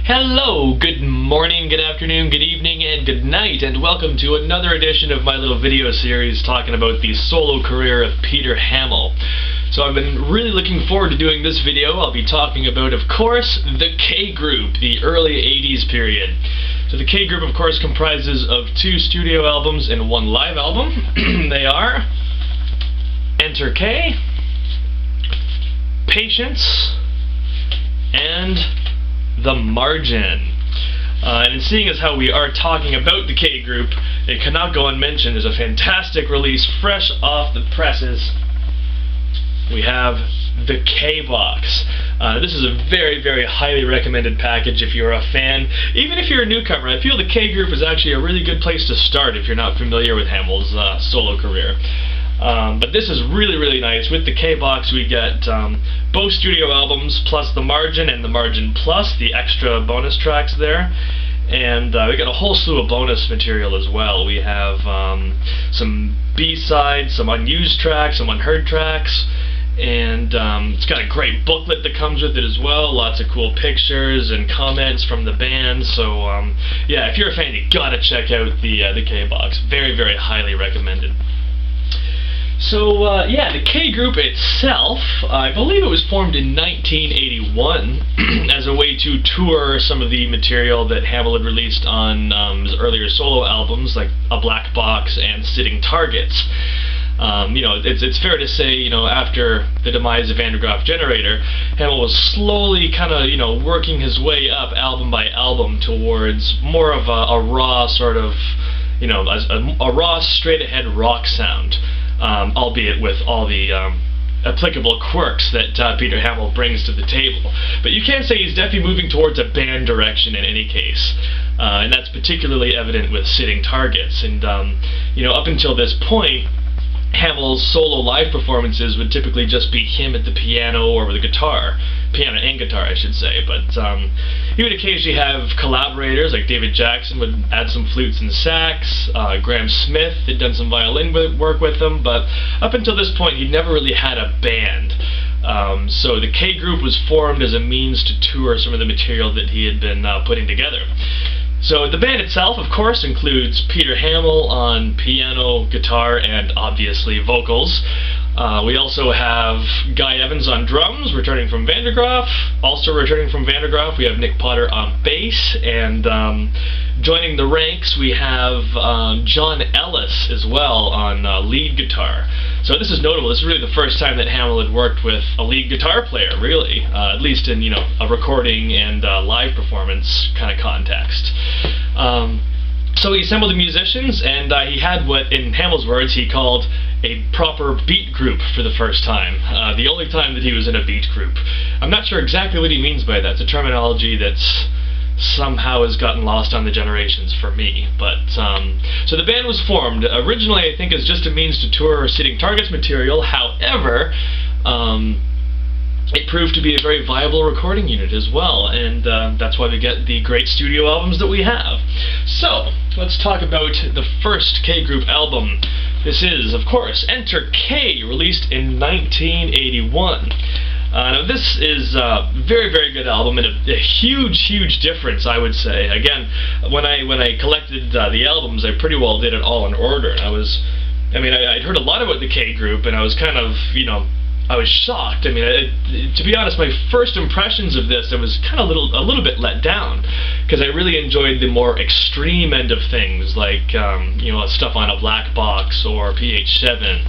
Hello, good morning, good afternoon, good evening, and good night, and welcome to another edition of my little video series talking about the solo career of Peter Hammill. So I've been really looking forward to doing this video. I'll be talking about, of course, the K Group, the early 80s period. So the K Group, of course, comprises of 2 studio albums and 1 live album. They are Enter K, Patience, and The Margin. And seeing as how we are talking about the K Group, it cannot go unmentioned. There's a fantastic release fresh off the presses. We have the K-Box. This is a very, very highly recommended package if you're a fan. Even if you're a newcomer, I feel the K Group is actually a really good place to start if you're not familiar with Hammill's solo career. But this is really, really nice. With the K-Box we get both studio albums plus The Margin and The Margin Plus, the extra bonus tracks there. And we got a whole slew of bonus material as well. We have some B-sides, some unused tracks, some unheard tracks. And it's got a great booklet that comes with it as well. Lots of cool pictures and comments from the band. So yeah, if you're a fan, you gotta check out the K-Box. Very, very highly recommended. So yeah, the K Group itself, I believe it was formed in 1981 as a way to tour some of the material that Hammill had released on his earlier solo albums, like A Black Box and Sitting Targets. You know, it's fair to say, you know, after the demise of Van der Graaf Generator, Hammill was slowly kind of, you know, working his way up album by album towards more of a raw sort of, you know, a raw, straight-ahead rock sound. Albeit with all the applicable quirks that Peter Hammill brings to the table. But you can say he's definitely moving towards a band direction in any case. And that's particularly evident with Sitting Targets. And, you know, up until this point, Hamill's solo live performances would typically just be him at the piano or with a guitar. Piano and guitar, I should say. But he would occasionally have collaborators, like David Jackson would add some flutes and sax. Graham Smith had done some violin work with him. But up until this point, he'd never really had a band. So the K Group was formed as a means to tour some of the material that he had been putting together. So the band itself, of course, includes Peter Hammill on piano, guitar, and obviously vocals. We also have Guy Evans on drums, returning from Van der Graaf. Also returning from Van der Graaf, we have Nick Potter on bass. And joining the ranks, we have John Ellis as well on lead guitar. So this is notable. This is really the first time that Hammill had worked with a lead guitar player, really, at least in, you know, a recording and live performance kind of context. So he assembled the musicians, and he had what, in Hammill's words, he called a proper beat group for the first time. The only time that he was in a beat group. I'm not sure exactly what he means by that. It's a terminology that's somehow has gotten lost on the generations for me. But so the band was formed originally, I think, as just a means to tour Sitting Targets material. However, it proved to be a very viable recording unit as well, and that's why we get the great studio albums that we have. So let's talk about the first K Group album. This is, of course, Enter K, released in 1981. Now this is a very, very good album, and a huge, huge difference, I would say. Again, when I collected the albums, I pretty well did it all in order. And I'd heard a lot about the K Group, and I was kind of, you know, I was shocked. I mean, to be honest, my first impressions of this, I was kind of a little bit let down, because I really enjoyed the more extreme end of things, like you know, stuff on A Black Box or PH7,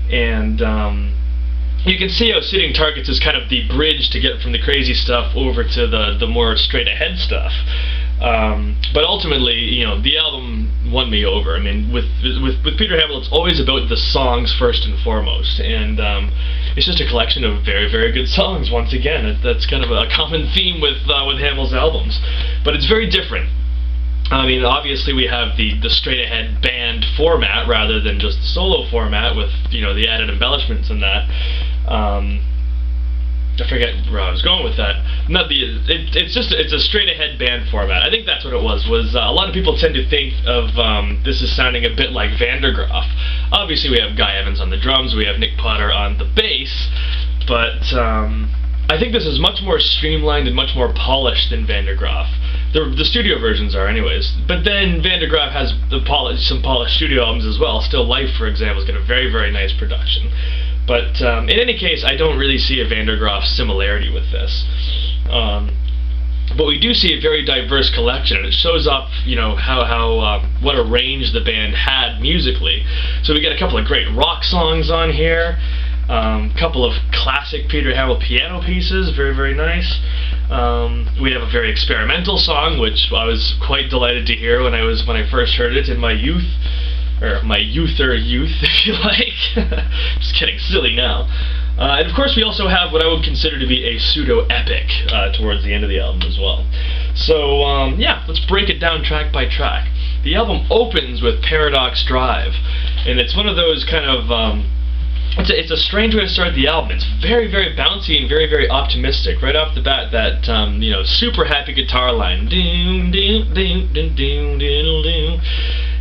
and you can see how Sitting Targets is kind of the bridge to get from the crazy stuff over to the more straight ahead stuff. But ultimately, you know, the album won me over. I mean, with Peter Hammill, it's always about the songs first and foremost, and it's just a collection of very, very good songs. Once again, that's kind of a common theme with Hammill's albums, but it's very different. I mean, obviously we have the straight-ahead band format rather than just the solo format with, you know, the added embellishments and that. I forget where I was going with that. It's a straight-ahead band format. I think that's what it was a lot of people tend to think of this as sounding a bit like Van der Graaf. Obviously we have Guy Evans on the drums, we have Nick Potter on the bass, but I think this is much more streamlined and much more polished than Van der Graaf. The studio versions are, anyways. But then Van der Graaf has some polished studio albums as well. Still Life, for example, has got a very, very nice production. But in any case, I don't really see a Van der Graaf similarity with this. But we do see a very diverse collection, and it shows off, how what a range the band had musically. So we get a couple of great rock songs on here, a couple of classic Peter Hammill piano pieces, very, very nice. We have a very experimental song, which I was quite delighted to hear when I first heard it in my youth, or my youth, if you like. Just getting silly now. And of course we also have what I would consider to be a pseudo-epic towards the end of the album as well. So yeah, let's break it down track by track. The album opens with Paradox Drive, and it's one of those kind of it's a strange way to start the album. It's very, very bouncy and very, very optimistic. Right off the bat, that super happy guitar line, doom, doom, doom, doom, doom, doom, doom,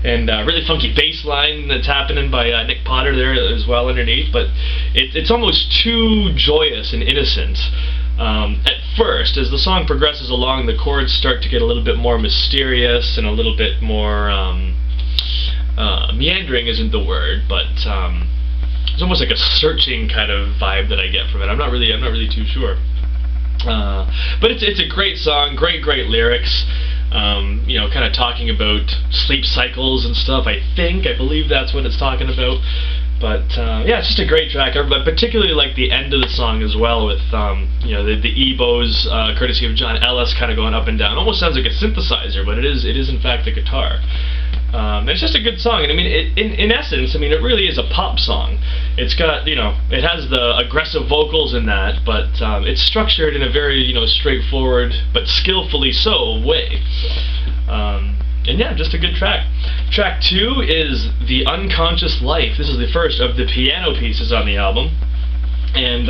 and really funky bass line that's happening by Nick Potter there as well underneath. But it's almost too joyous and innocent at first. As the song progresses along, the chords start to get a little bit more mysterious and a little bit more meandering isn't the word, but it's almost like a searching kind of vibe that I get from it. I'm not really too sure. But it's a great song, great lyrics. Kind of talking about sleep cycles and stuff. I believe that's what it's talking about. But yeah, it's just a great track. But particularly like the end of the song as well, with the EBOs, courtesy of John Ellis, kind of going up and down. Almost sounds like a synthesizer, but it is in fact a guitar. It's just a good song, and I mean, in essence, I mean, it really is a pop song. It's got, it has the aggressive vocals in that, but it's structured in a very, straightforward but skillfully so way. And yeah, just a good track. Track 2 is The Unconscious Life. This is the first of the piano pieces on the album. And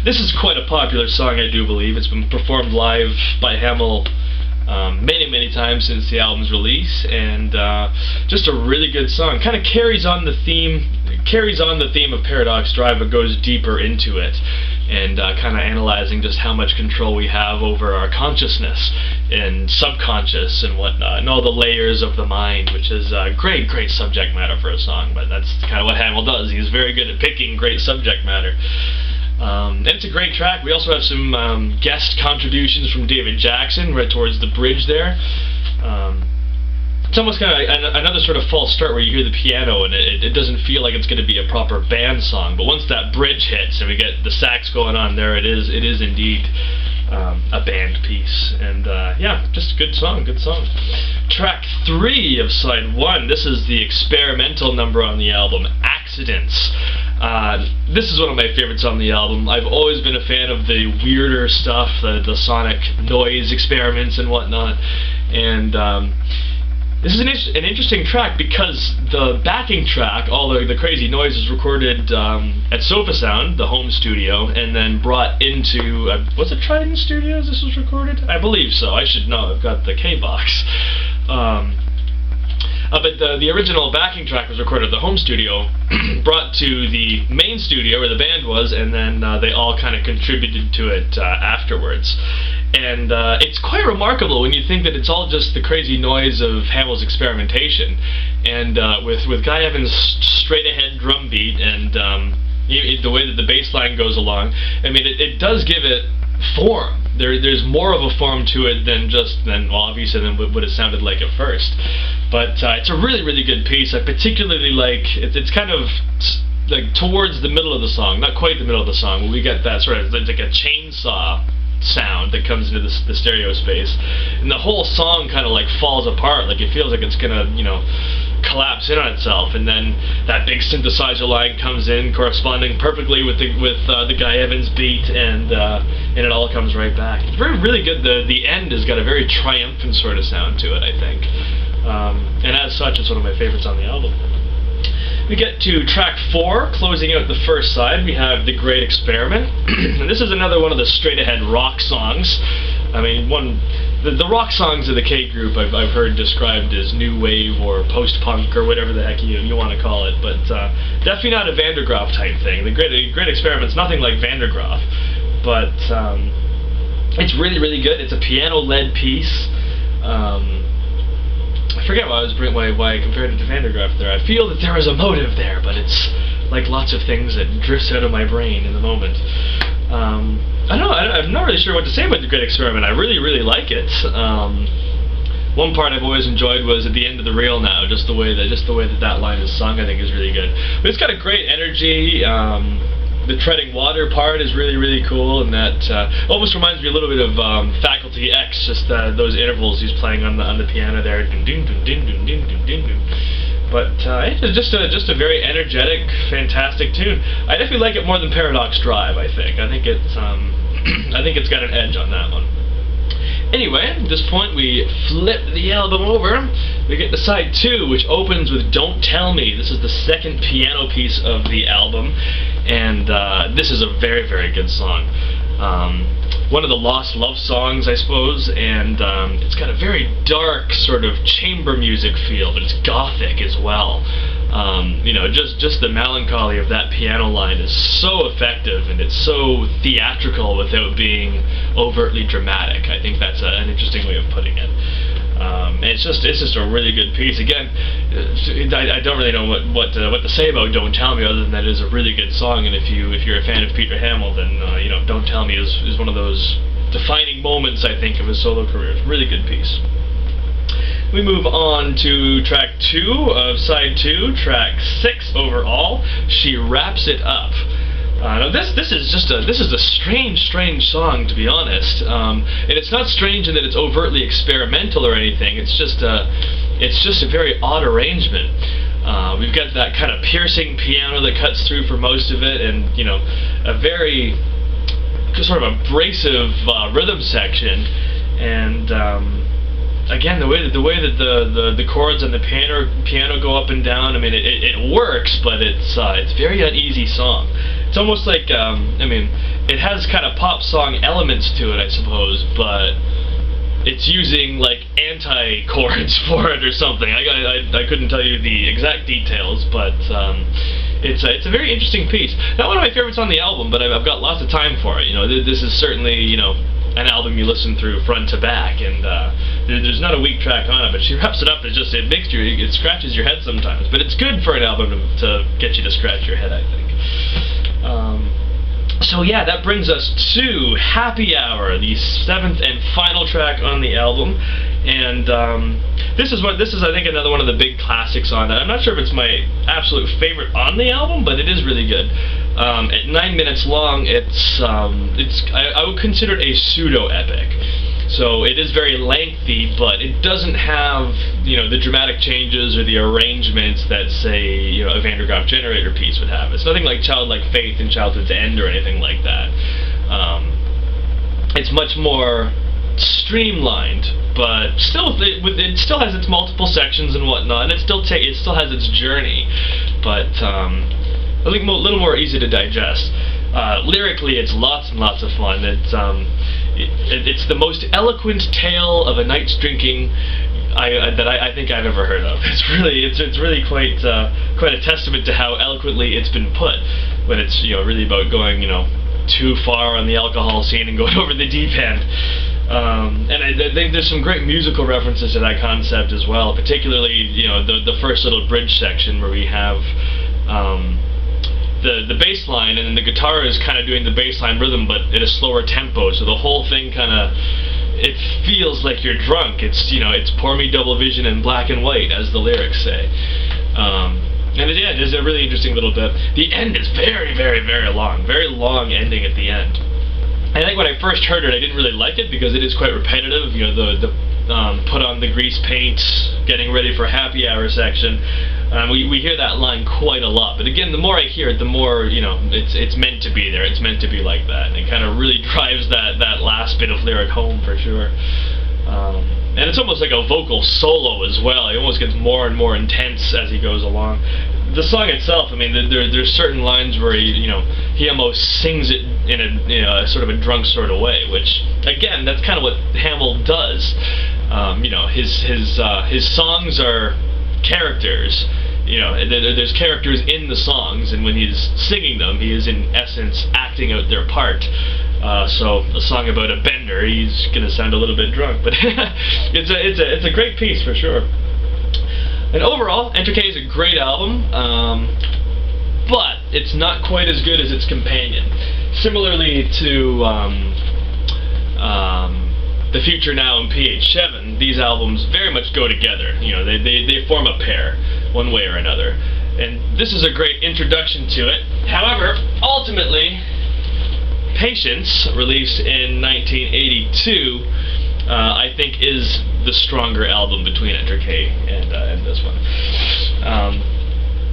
this is quite a popular song, I do believe. It's been performed live by Hammill many times since the album's release, and just a really good song. Kind of carries on the theme of Paradox Drive, but goes deeper into it, and kind of analyzing just how much control we have over our consciousness and subconscious and whatnot, and all the layers of the mind, which is great subject matter for a song. But that's kind of what Hammill does. He's very good at picking great subject matter. And it's a great track. We also have some guest contributions from David Jackson right towards the bridge there. It's almost kind of another sort of false start where you hear the piano and it doesn't feel like it's going to be a proper band song. But once that bridge hits and we get the sax going on there, it is indeed a band piece. And yeah, just a good song. Track 3 of side 1. This is the experimental number on the album, Accidents. This is one of my favorites on the album. I've always been a fan of the weirder stuff, the sonic noise experiments and whatnot. And this is an interesting track because the backing track, all the crazy noise, is recorded at Sofa Sound, the home studio, and then brought into, was it Trident Studios this was recorded? I believe so. I should know. I've got the K-Box. But the original backing track was recorded at the home studio, brought to the main studio where the band was, and then they all kind of contributed to it afterwards. And it's quite remarkable when you think that it's all just the crazy noise of Hammill's experimentation, and with Guy Evans' straight-ahead drum beat and the way that the bass line goes along. I mean, it does give it form. There's more of a form to it than obviously than what it sounded like at first. But it's a really good piece. I particularly like it's kind of like towards the middle of the song, not quite the middle of the song, but we get that sort of like a chainsaw sound that comes into the stereo space, and the whole song kind of like falls apart. Like it feels like it's gonna collapse in on itself, and then that big synthesizer line comes in, corresponding perfectly with the Guy Evans beat, and it all comes right back. It's really good. The end has got a very triumphant sort of sound to it, I think, and as such, it's one of my favorites on the album. We get to track 4, closing out the first side. We have The Great Experiment, and this is another one of the straight-ahead rock songs. I mean, the rock songs of the K group I've heard described as new wave or post-punk or whatever the heck you want to call it, but definitely not a Van der Graaf type thing. The Great Experiment's nothing like Van der Graaf. but it's really, really good. It's a piano-led piece. I forget why I compared it to Van der Graaf there. I feel that there was a motive there, but it's like lots of things that drifts out of my brain in the moment. I don't know. I'm not really sure what to say about The Great Experiment. I really, really like it. One part I've always enjoyed was at the end of the reel now, just the way that line is sung, I think is really good. But it's got a great energy. The treading water part is really, really cool, and that almost reminds me a little bit of Faculty X, just those intervals he's playing on the piano there. But it's just a very energetic, fantastic tune. I definitely like it more than Paradox Drive. I think it's got an edge on that one. Anyway, at this point we flip the album over. We get to side 2, which opens with Don't Tell Me. This is the second piano piece of the album, and this is a very, very good song. One of the lost love songs, I suppose, and it's got a very dark sort of chamber music feel, but it's gothic as well. Just the melancholy of that piano line is so effective, and it's so theatrical without being overtly dramatic. I think that's an interesting way of putting it. And it's just a really good piece. Again, I don't really know what to say about Don't Tell Me other than that it is a really good song. And if you're a fan of Peter Hammill, then Don't Tell Me is one of those defining moments, I think, of his solo career. It's a really good piece. We move on to track 2 of side 2, track 6 overall. She Wraps It Up. Now this is a strange song, to be honest. And it's not strange in that it's overtly experimental or anything. It's just a very odd arrangement. We've got that kind of piercing piano that cuts through for most of it, and a very sort of abrasive rhythm section, and again, the way that the chords on the piano go up and down, I mean, it works, but it's a very uneasy song. It's almost like, it has kind of pop song elements to it, I suppose, but it's using like anti-chords for it or something. I couldn't tell you the exact details, but it's a very interesting piece. Not one of my favorites on the album, but I've got lots of time for it. This is certainly an album you listen through front to back, and there's not a weak track on it. But She Wraps It Up is just it scratches your head sometimes, but it's good for an album to get you to scratch your head, I think. So yeah, that brings us to Happy Hour, the 7th and final track on the album, and this is I think another one of the big classics on it. I'm not sure if it's my absolute favorite on the album, but it is really good. At 9 minutes long, I would consider it a pseudo-epic. So it is very lengthy, but it doesn't have the dramatic changes or the arrangements that, say, a Van der Graaf Generator piece would have. It's nothing like Childlike Faith and Childhood's End or anything like that. It's much more streamlined, but still it still has its multiple sections and whatnot, and it still has its journey, but I think a little more easy to digest. Lyrically, it's lots and lots of fun. It's the most eloquent tale of a night's drinking that I think I've ever heard of. It's really quite a testament to how eloquently it's been put, when it's really about going too far on the alcohol scene and going over the deep end. And I think there's some great musical references to that concept as well, particularly the first little bridge section where we have the bass line, and then the guitar is kind of doing the bass line rhythm, but at a slower tempo, so the whole thing it feels like you're drunk. It's Pour Me Double Vision in black and white, as the lyrics say. And it is a really interesting little bit. The end is very, very, very long ending at the end. I think when I first heard it, I didn't really like it because it is quite repetitive. The put on the grease paint, getting ready for happy hour section. We hear that line quite a lot, but again, the more I hear it, the more it's meant to be there. It's meant to be like that, and it kind of really drives that last bit of lyric home for sure. And it's almost like a vocal solo as well. It almost gets more and more intense as he goes along. The song itself, there's certain lines where he almost sings it in a sort of a drunk sort of way, which again, that's kind of what Hammill does. His songs are characters. There's characters in the songs, and when he's singing them, he is in essence acting out their part. So a song about a bender, he's gonna sound a little bit drunk, but it's a great piece for sure. And overall, Enter K is a great album, but it's not quite as good as its companion. Similarly to The Future Now and PH7, these albums very much go together. You know, they form a pair, one way or another. And this is a great introduction to it. However, ultimately, Patience, released in 1982, I think is the stronger album between Enter K and this one.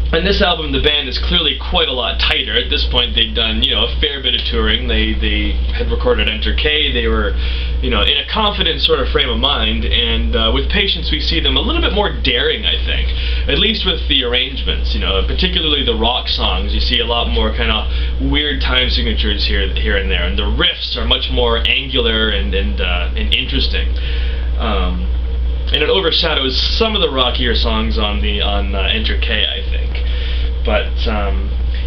And this album, the band is clearly quite a lot tighter. At this point, they'd done, you know, a fair bit of touring. They had recorded Enter K. They were, you know, in a confident sort of frame of mind. And with Patience, we see them a little bit more daring, I think. At least with the arrangements, you know, particularly the rock songs. You see a lot more kind of weird time signatures here and there. And the riffs are much more angular and interesting. And it overshadows some of the rockier songs on Enter K, I think. But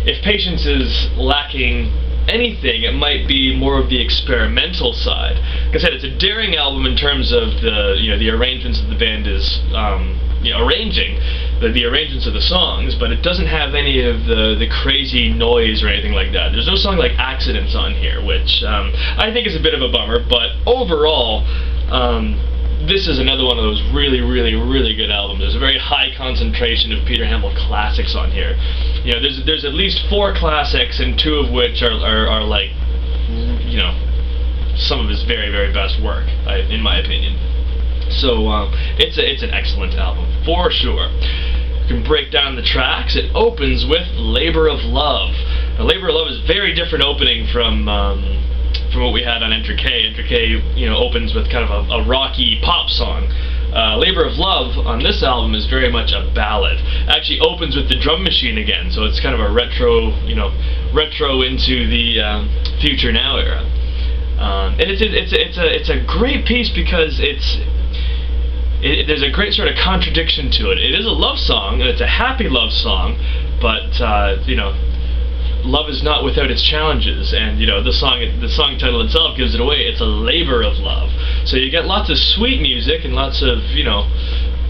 if Patience is lacking anything, it might be more of the experimental side. Like I said, it's a daring album in terms of the arrangements that the band is arranging, the arrangements of the songs, but it doesn't have any of the crazy noise or anything like that. There's no song like Accidents on here, which I think is a bit of a bummer, but overall, this is another one of those really, really, really good albums. There's a very high concentration of Peter Hammill classics on here. You know, there's at least 4 classics, and 2 of which are like, you know, some of his very, very best work, in my opinion. So it's an excellent album for sure. You can break down the tracks. It opens with "Labor of Love." Now, "Labor of Love" is a very different opening from what we had on Enter K. Enter K, you know, opens with kind of a rocky pop song. "Labor of Love" on this album is very much a ballad. Actually opens with the drum machine again, so it's kind of a retro into the Future Now era. And it's a great piece because there's a great sort of contradiction to it. It is a love song, and it's a happy love song, but you know, love is not without its challenges, and you know, the song title itself gives it away. It's a labor of love. So you get lots of sweet music and lots of, you know,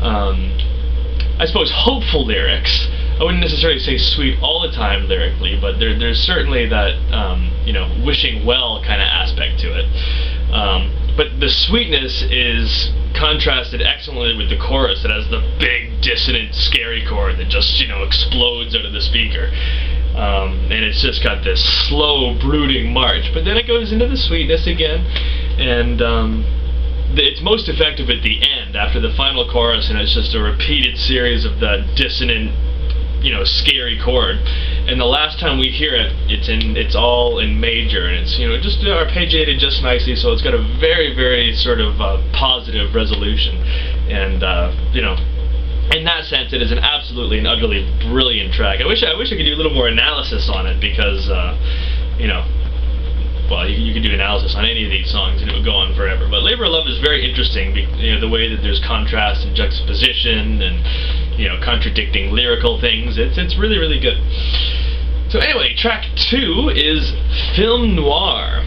I suppose hopeful lyrics. I wouldn't necessarily say sweet all the time lyrically, but there's certainly that you know, wishing well kind of aspect to it. But the sweetness is contrasted excellently with the chorus. It has the big, dissonant, scary chord that just, you know, explodes out of the speaker. And it's just got this slow, brooding march. But then it goes into the sweetness again, and it's most effective at the end, after the final chorus, and it's just a repeated series of that dissonant, you know, scary chord. And the last time we hear it, it's all in major, and it's, you know, just arpeggiated just nicely, so it's got a very, very sort of positive resolution. And you know, in that sense, it is an absolutely and utterly brilliant track. I wish I could do a little more analysis on it, because you know, well, you could do analysis on any of these songs and it would go on forever. But "Labor of Love" is very interesting, you know, the way that there's contrast and juxtaposition and, you know, contradicting lyrical things. It's really, really good. So anyway, track 2 is "Film Noir."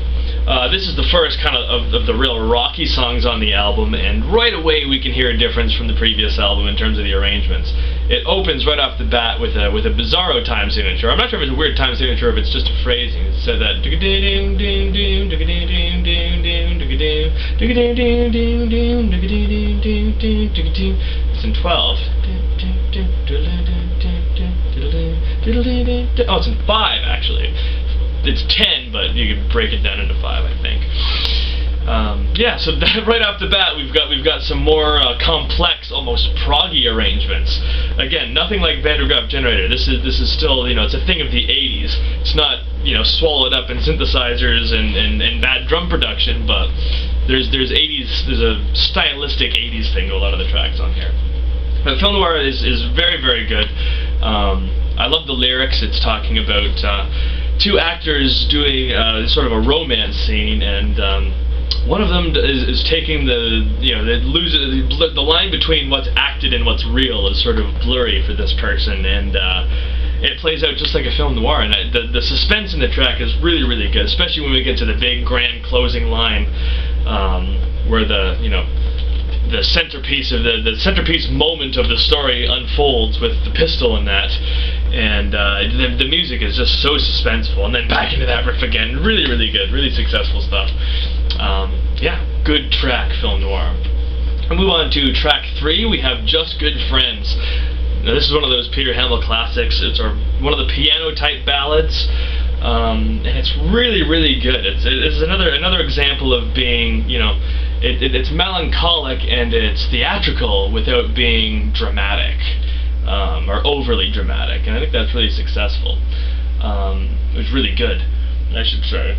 This is the first kind of the real rocky songs on the album, and right away we can hear a difference from the previous album in terms of the arrangements. It opens right off the bat with a bizarro time signature. I'm not sure if it's a weird time signature or if it's just a phrasing. It said that it's in 12. Oh, it's in 5 actually. It's 10, but you can break it down into 5, I think. Yeah, so right off the bat, we've got some more complex, almost proggy arrangements. Again, nothing like Van der Graaf Generator. This is still, you know, it's a thing of the 80s. It's not, you know, swallowed up in synthesizers and bad drum production, but there's a stylistic 80s thing to a lot of the tracks on here. But Film Noir is very, very good. I love the lyrics. It's talking about 2 actors doing sort of a romance scene, and one of them is taking the line between what's acted and what's real is sort of blurry for this person, and it plays out just like a film noir. And the suspense in the track is really, really good, especially when we get to the big grand closing line, where the centerpiece of the centerpiece moment of the story unfolds with the pistol in that, and the music is just so suspenseful, and then back into that riff again. Really, really good, really successful stuff. Yeah, good track, film noir. We'll move on to track 3. We have Just Good Friends. Now, this is one of those Peter Hammill classics. It's one of the piano type ballads. And it's really, really good. It's another example of being, it's melancholic and it's theatrical without being dramatic, or overly dramatic, and I think that's really successful. It was really good, I should say.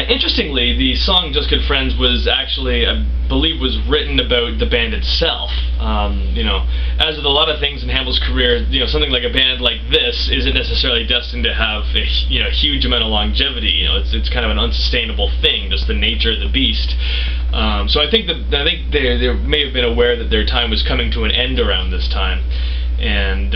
Interestingly, the song "Just Good Friends" was actually, I believe, was written about the band itself. As with a lot of things in Hamill's career, something like a band like this isn't necessarily destined to have a huge amount of longevity. It's kind of an unsustainable thing, just the nature of the beast. So I think they may have been aware that their time was coming to an end around this time, and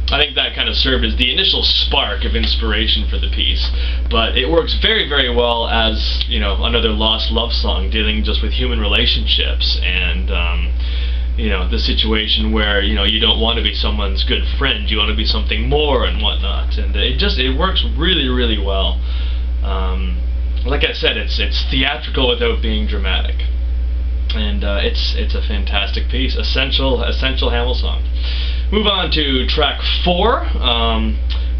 I think that kind of served as the initial spark of inspiration for the piece. But it works very, very well as, another lost love song dealing just with human relationships and, the situation where, you don't want to be someone's good friend, you want to be something more and whatnot. And it works really, really well. Like I said, it's theatrical without being dramatic. And it's a fantastic piece. Essential Hammill song. Move on to track 4,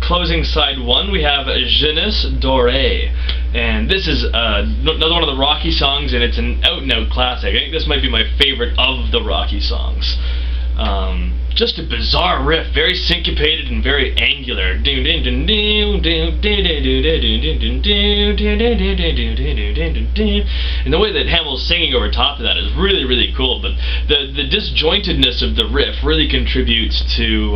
closing side 1. We have Jeunesse Dorée, and this is another one of the Rocky songs, and it's an out-and-out classic. I think this might be my favorite of the Rocky songs. Just a bizarre riff, very syncopated and very angular. And the way that Hamill's singing over top of that is really, really cool. But the disjointedness of the riff really contributes to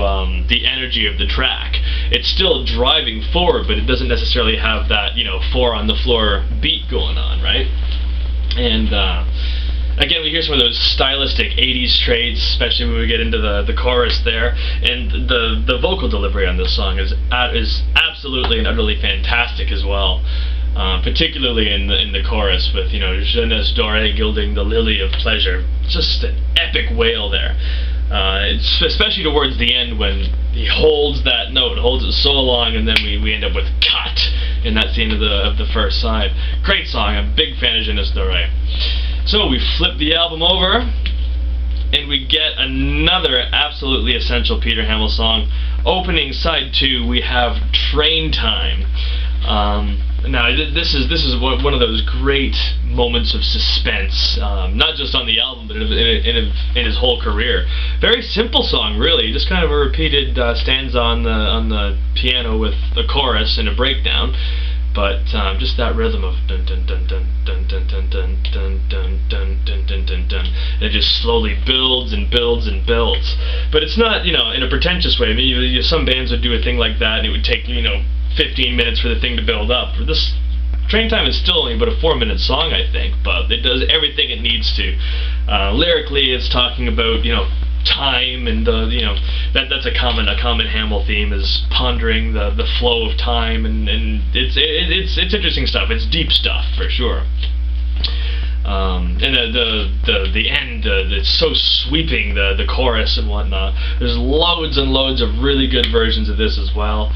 the energy of the track. It's still driving forward, but it doesn't necessarily have that 4 on the floor beat going on, right? And again, we hear some of those stylistic 80s traits, especially when we get into the chorus there, and the vocal delivery on this song is absolutely and utterly fantastic as well, particularly in the chorus with Jeunesse Dorée gilding the lily of pleasure. Just an epic wail there, especially towards the end when he holds that note, holds it so long, and then we end up with cut, and that's the end of the first side. Great song. I'm a big fan of Jeunesse Dorée. So we flip the album over, and we get another absolutely essential Peter Hammill song. Opening side 2, we have Train Time. Now this is one of those great moments of suspense, not just on the album, but in his whole career. Very simple song, really, just kind of a repeated stanza on the piano with a chorus and a breakdown. But just that rhythm of dun dun dun dun dun dun dun dun dun dun dun dun dun dun dun, and it just slowly builds and builds and builds. But it's not, in a pretentious way. I mean, some bands would do a thing like that, and it would take 15 minutes for the thing to build up. This Train Time is still only about a 4-minute song, I think, but it does everything it needs to. Lyrically, it's talking about time, and that's a common Hammill theme, is pondering the flow of time, and it's interesting stuff. It's deep stuff for sure. And the end, it's so sweeping, the chorus and whatnot. There's loads and loads of really good versions of this as well.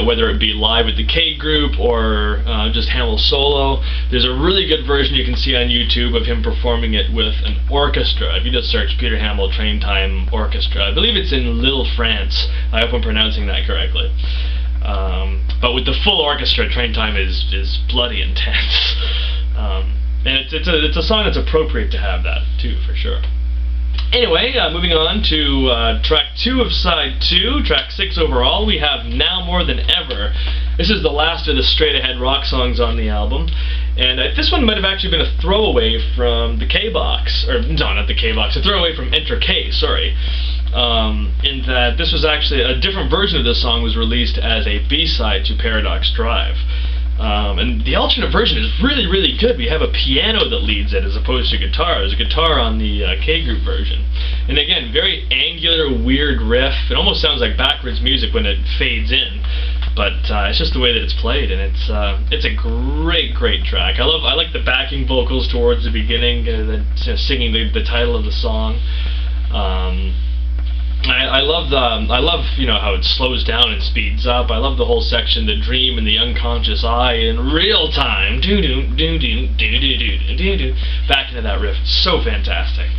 Whether it be live with the K Group or just Hammill solo. There's a really good version you can see on YouTube of him performing it with an orchestra. If you just search Peter Hammill Train Time Orchestra, I believe it's in Lille, France. I hope I'm pronouncing that correctly. But with the full orchestra, Train Time is bloody intense. And it's a song that's appropriate to have that too, for sure. Anyway, moving on to track 2 of side 2, track 6 overall, we have Now More Than Ever. This is the last of the straight-ahead rock songs on the album, and this one might have actually been a throwaway from the K-Box, or no, not the K-Box, a throwaway from Enter K, sorry. In that this was actually a different version of this song was released as a B-side to Paradox Drive. And the alternate version is really, really good. We have a piano that leads it as opposed to guitar. There's a guitar on the K Group version. And again, very angular, weird riff. It almost sounds like backwards music when it fades in. but it's just the way that it's played, and it's a great track. I like the backing vocals towards the beginning, singing the title of the song. I love how it slows down and speeds up. I love the whole section, the dream and the unconscious I in real time. Do do do do do do do do do. Back into that riff, so fantastic.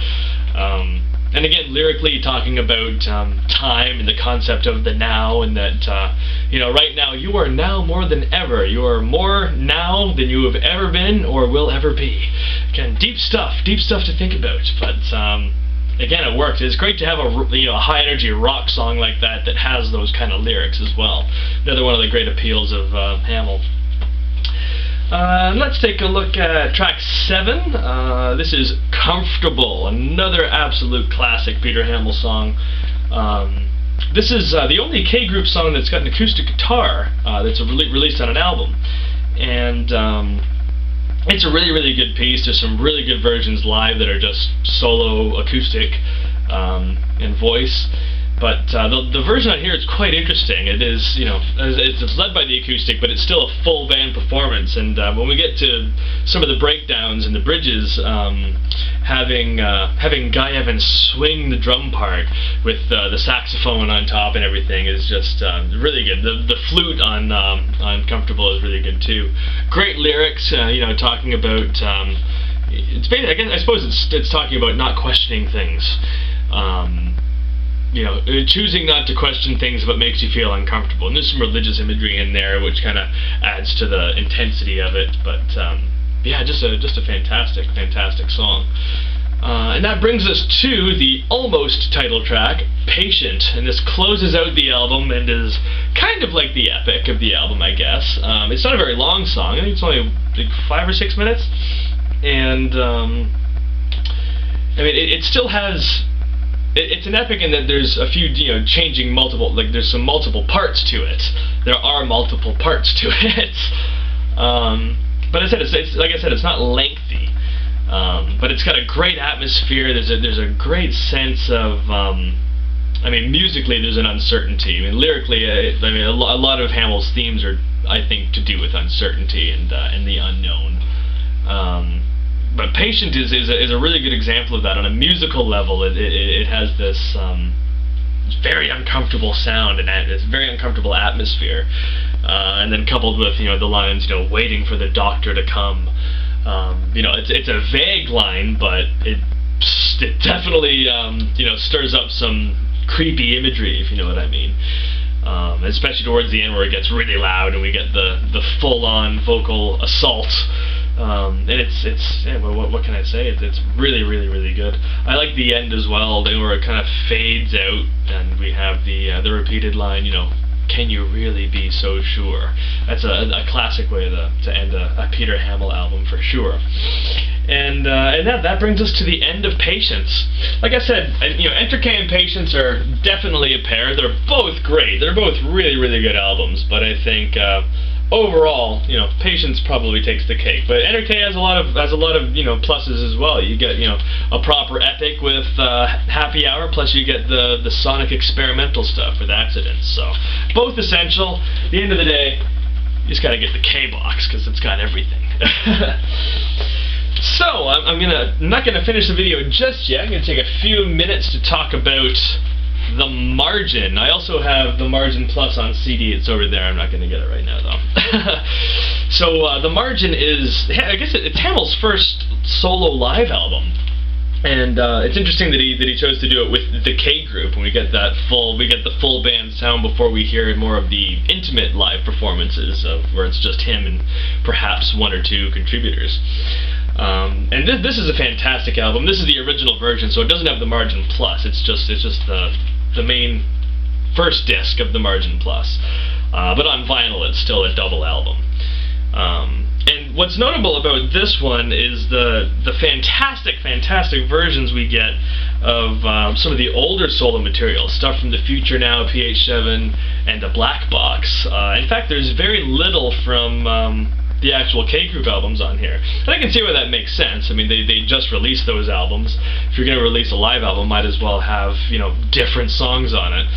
And again, lyrically talking about time and the concept of the now, and that right now you are now more than ever. You are more now than you have ever been or will ever be. Again, deep stuff to think about, but. Again, it worked. It's great to have a high energy rock song like that has those kind of lyrics as well. Another one of the great appeals of Hammill. Let's take a look at track 7. This is Comfortable, another absolute classic Peter Hammill song. This is the only K Group song that's got an acoustic guitar that's released on an album, and it's a really good piece. There's some really good versions live that are just solo acoustic and voice. But the version on here is quite interesting. It is, it's led by the acoustic, but it's still a full band performance. And when we get to some of the breakdowns and the bridges, having Guy Evans swing the drum part with the saxophone on top and everything is just really good. The flute on Comfortable is really good too. Great lyrics, talking about it's basically, I suppose it's talking about not questioning things. Choosing not to question things if it makes you feel uncomfortable. And there's some religious imagery in there which kind of adds to the intensity of it. But yeah, just a fantastic song. And that brings us to the almost title track, Patient. And this closes out the album and is kind of like the epic of the album, I guess. It's not a very long song. I think it's only like 5 or 6 minutes. And it still has... It's an epic in that there's a few, changing multiple, there's some multiple parts to it. There are multiple parts to it. But I said, it's not lengthy. But it's got a great atmosphere. There's a great sense of, musically there's an uncertainty. Lyrically, a lot of Hammill's themes are, I think, to do with uncertainty and the unknown. But Patient is a really good example of that. On a musical level, it has this very uncomfortable sound and this very uncomfortable atmosphere, and then coupled with the lines waiting for the doctor to come. It's a vague line, but it definitely stirs up some creepy imagery, if you know what I mean. Especially towards the end where it gets really loud and we get the full-on vocal assault. And what can I say? It's really good. I like the end as well, where it kind of fades out, and we have the repeated line, can you really be so sure? That's a classic way to end a Peter Hammill album for sure. And that brings us to the end of Patience. Like I said, Enter K and Patience are definitely a pair. They're both great. They're both really good albums, but I think overall, Patience probably takes the cake. But Enter K has a lot of pluses as well. You get a proper epic with Happy Hour, plus you get the sonic experimental stuff with Accidents. So both essential. At the end of the day, you just gotta get the K box because it's got everything. So I'm not gonna finish the video just yet. I'm gonna take a few minutes to talk about the Margin. I also have the Margin Plus on CD. It's over there. I'm not going to get it right now, though. So the Margin is, I guess it's Hammill's first solo live album, and it's interesting that he chose to do it with the K Group, and we get the full band sound before we hear more of the intimate live performances where it's just him and perhaps one or two contributors. And this is a fantastic album. This is the original version, so it doesn't have the Margin Plus. It's just the main first disc of the Margin Plus. But on vinyl, it's still a double album. And what's notable about this one is the fantastic versions we get of some of the older solo material, stuff from the Future Now, PH7, and the Black Box. In fact, there's very little from the actual K Group albums on here. And I can see why that makes sense. They just released those albums. If you're going to release a live album, might as well have, different songs on it.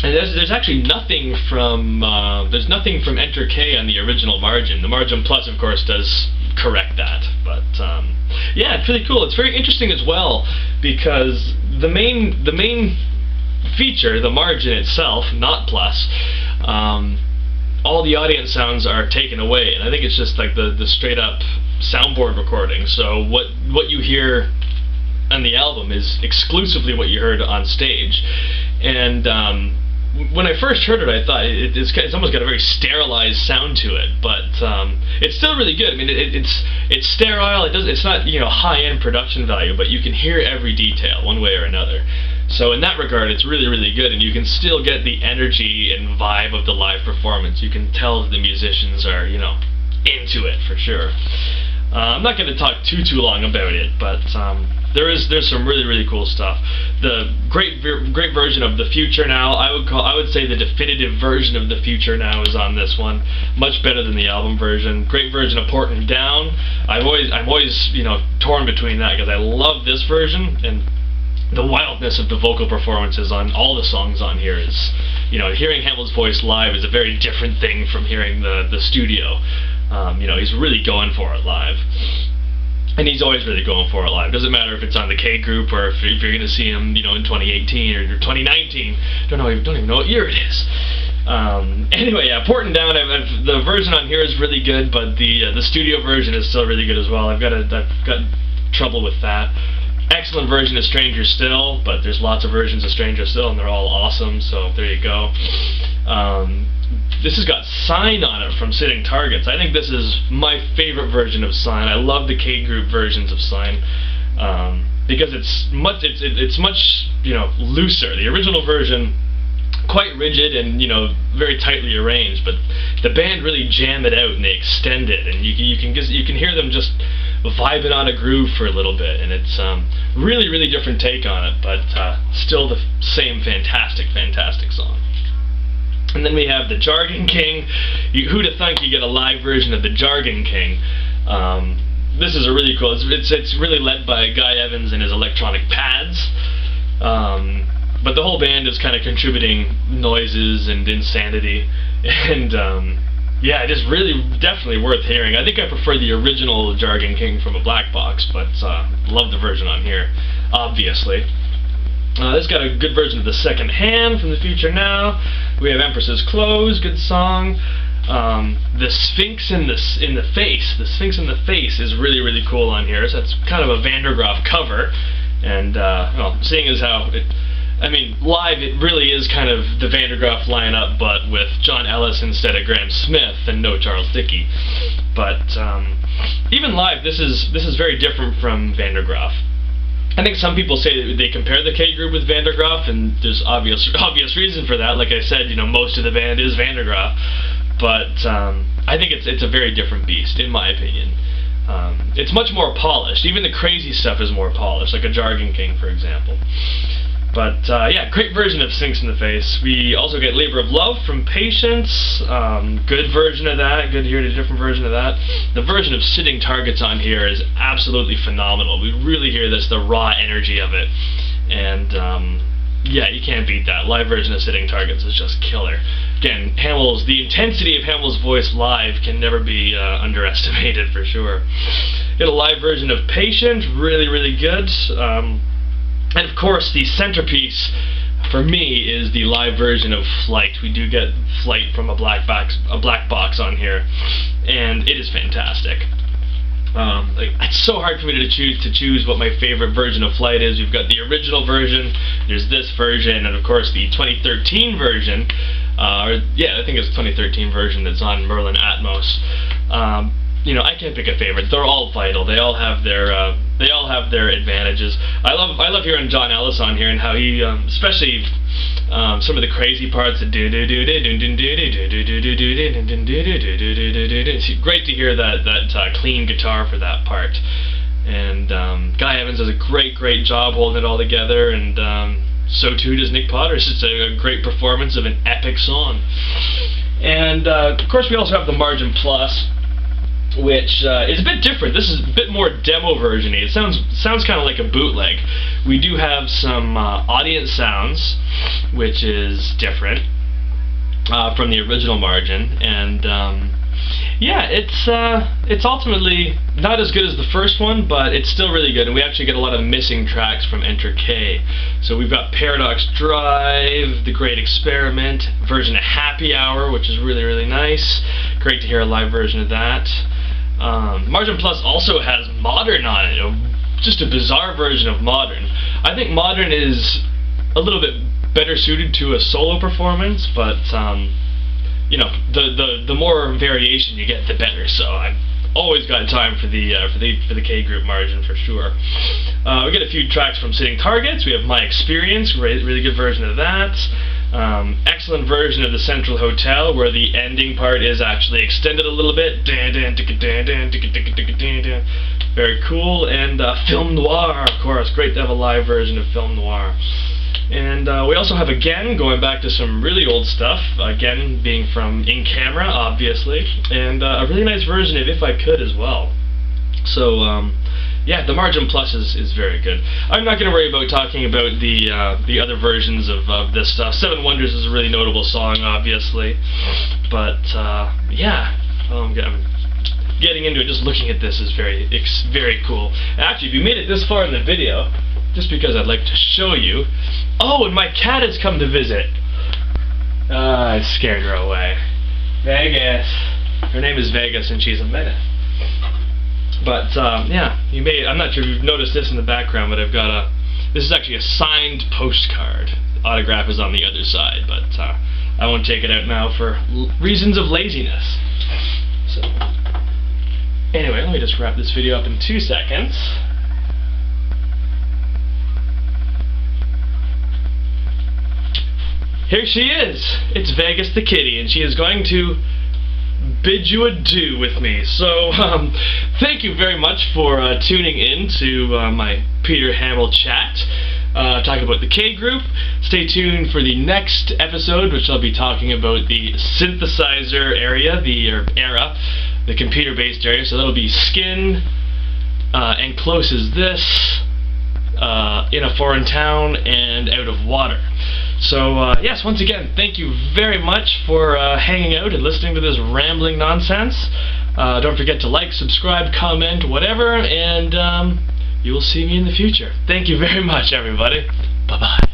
And there's actually nothing from Enter K on the original Margin. The Margin Plus, of course, does correct that. But yeah, it's really cool. It's very interesting as well because the main feature, the Margin itself, not Plus, all the audience sounds are taken away, and I think it's just like the straight up soundboard recording. So what you hear on the album is exclusively what you heard on stage. And when I first heard it, I thought it's almost got a very sterilized sound to it, but it's still really good. I mean, it's sterile. It's not high-end production value, but you can hear every detail one way or another. So in that regard, it's really, really good, and you can still get the energy and vibe of the live performance. You can tell that the musicians are into it for sure. I'm not going to talk too long about it, but there's some really, really cool stuff. The great version of The Future Now, I would say the definitive version of The Future Now is on this one. Much better than the album version. Great version of Portin' Down. I'm always torn between that because I love this version, and the wildness of the vocal performances on all the songs on here is, hearing Hamill's voice live is a very different thing from hearing the studio. He's really going for it live. And he's always really going for it live. Doesn't matter if it's on the K group or if you're going to see him, in 2018 or 2019. Don't even know what year it is. Anyway, yeah, Portin' Down. The version on here is really good, but the studio version is still really good as well. I've got trouble with that. Excellent version of Stranger Still, but there's lots of versions of Stranger Still, and they're all awesome. So there you go. This has got Sign on it from Sitting Targets. I think this is my favorite version of Sign. I love the K group versions of Sign because it's much looser. The original version, quite rigid and very tightly arranged, but the band really jam it out and they extend it, and you can hear them just vibing on a groove for a little bit, and it's really, really different take on it, but still the same fantastic song. And then we have the Jargon King. Who'd have thunk you get a live version of the Jargon King? This is a really cool. It's really led by Guy Evans and his electronic pads, but the whole band is kind of contributing noises and insanity, and yeah, it is really definitely worth hearing. I think I prefer the original Jargon King from a black box, but love the version on here, obviously. This got a good version of The Second Hand from The Future Now. We have Empress's Clothes, good song. The Sphinx in the Face. The Sphinx in the Face is really, really cool on here. So that's kind of a Van der Graaf cover, and seeing as how live it really is kind of the Van der Graaf lineup, but with John Ellis instead of Graham Smith and no Charles Dickey. But even live, this is very different from Van der Graaf. I think some people say that they compare the K group with Van der Graaf, and there's obvious reason for that. Like I said, most of the band is Van der Graaf, but I think it's a very different beast, in my opinion. It's much more polished. Even the crazy stuff is more polished, like a Jargon King, for example. But yeah, great version of Sphinx in the Face. We also get Labor of Love from Patience. Good version of that. Good to hear a different version of that. The version of Sitting Targets on here is absolutely phenomenal. We really hear the raw energy of it. And yeah, you can't beat that. Live version of Sitting Targets is just killer. Again, the intensity of Hamill's voice live can never be underestimated for sure. Get a live version of Patient, really, really good. And of course, the centerpiece for me is the live version of Flight. We do get Flight from a black box on here, and it is fantastic. It's so hard for me to choose what my favorite version of Flight is. We've got the original version, there's this version, and of course the 2013 version. Yeah, I think it's the 2013 version that's on Merlin Atmos. I can't pick a favorite. They're all vital. They all have their advantages. I love hearing John Ellis on here and how he, especially some of the crazy parts. It's great to hear that clean guitar for that part. And Guy Evans does a great job holding it all together, and so too does Nick Potter. It's just a great performance of an epic song. And of course, we also have the Margin Plus. which is a bit different. This is a bit more demo version-y. It sounds kind of like a bootleg. We do have some audience sounds, which is different from the original margin, and yeah, it's ultimately not as good as the first one, but it's still really good, and we actually get a lot of missing tracks from Enter K. So we've got Paradox Drive, The Great Experiment, version of Happy Hour, which is really, really nice. Great to hear a live version of that. Margin Plus also has Modern on it, just a bizarre version of Modern. I think Modern is a little bit better suited to a solo performance, but you know, the more variation you get, the better. So I've always got time for the K group margin for sure. We get a few tracks from Sitting Targets. We have My Experience, really good version of that. Excellent version of The Central Hotel, where the ending part is actually extended a little bit. Very cool. And Film Noir, of course. Great to have a live version of Film Noir. And we also have Again, going back to some really old stuff. Again being from In Camera, obviously. And a really nice version of If I Could as well. So, yeah, the Margin Plus is very good. I'm not going to worry about talking about the other versions of this stuff. Seven Wonders is a really notable song, obviously. But, yeah, I'm getting into it. Just looking at this is very cool. Actually, if you made it this far in the video, just because I'd like to show you. Oh, and my cat has come to visit. I scared her away. Vegas. Her name is Vegas, and she's a menace. But yeah, I'm not sure if you've noticed this in the background, but I've got this is actually a signed postcard. The autograph is on the other side, but I won't take it out now for reasons of laziness. So, anyway, let me just wrap this video up in 2 seconds. Here she is. It's Vegas the kitty, and she is going to bid you adieu with me. So, thank you very much for tuning in to my Peter Hammill chat, talking about the K group. Stay tuned for the next episode, which I'll be talking about the synthesizer area, the computer-based area. So that'll be Skin, and Close as This, In a Foreign Town, and Out of Water. So, yes, once again, thank you very much for hanging out and listening to this rambling nonsense. Don't forget to like, subscribe, comment, whatever, and you will see me in the future. Thank you very much, everybody. Bye-bye.